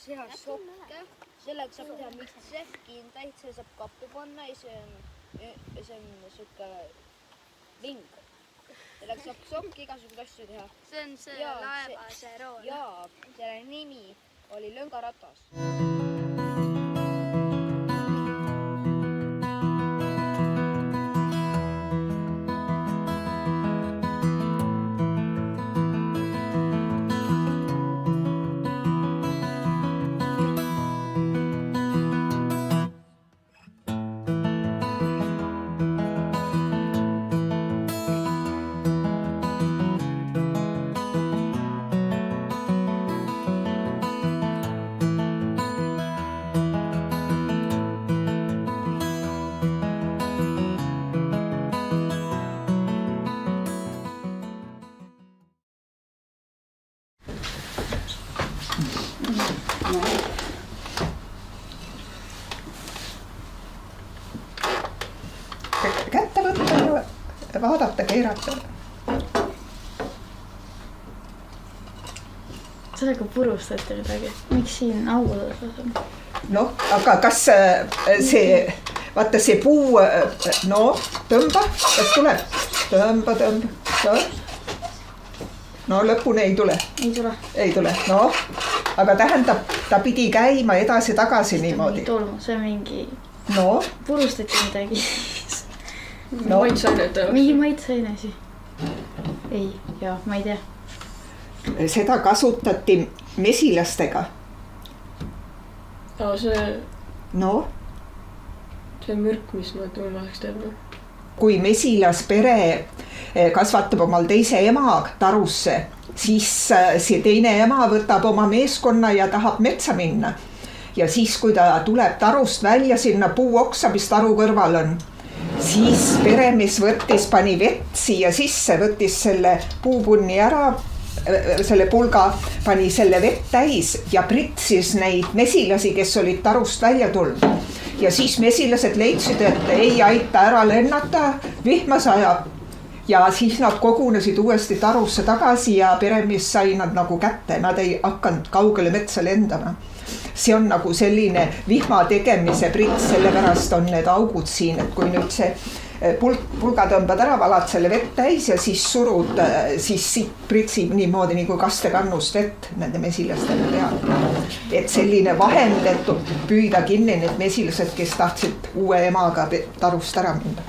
teha sokke, sellega saab teha mitse, kindaid, see saab kappi panna ja see on siuke ring. Sellega saab sokki igasuguseid asju teha. See on see laeva see rool. Jaa, selle nimi oli Löngaratas. Kätte võtta ja vaadata, keerata. Sellega purustati midagi. Miks siin augud osas on? Noh, aga kas see, vaata see puu, no tõmba, kas tuleb? Tõmba. No lõpuni ei tule. Ei tule, noh. Aga tähendab, ta pidi käima edasi-tagasi niimoodi. See on mingi... No. Purustati midagi. No. Mingi maitsainesi. Ei, jaa, ma ei tea. Seda kasutati mesilastega. See... No. See mürk, mis ma tulmaks teeb. Kui mesilaspere kasvatab omal teise ema tarusse, siis see teine ema võtab oma meeskonna ja tahab metsa minna. Ja siis, kui ta tuleb tarust välja sinna puuoksa, mis taru kõrval on, siis peremees pani vett siia sisse, võttis selle puupunni ära, selle pulga, pani selle vett täis ja pritsis neid mesilasi, kes olid tarust välja tulnud. Ja siis mesilased leidsid, et ei aita ära lennata, vihma sajab. Ja siis nad kogunesid uuesti tarusse tagasi ja peremees sai nad nagu kätte, nad ei hakanud kaugele metsa lendama. See on nagu selline vihma tegemise prits, sellepärast on need augud siin, et kui nüüd see pulga tõmbad ära, valad selle vett täis ja siis surud, siis siit pritsib niimoodi nagu kastekannust vett nende mesilastele peale. Et selline vahend, et püüda kinni need mesilased, kes tahtsid uue emaga tarust ära minna.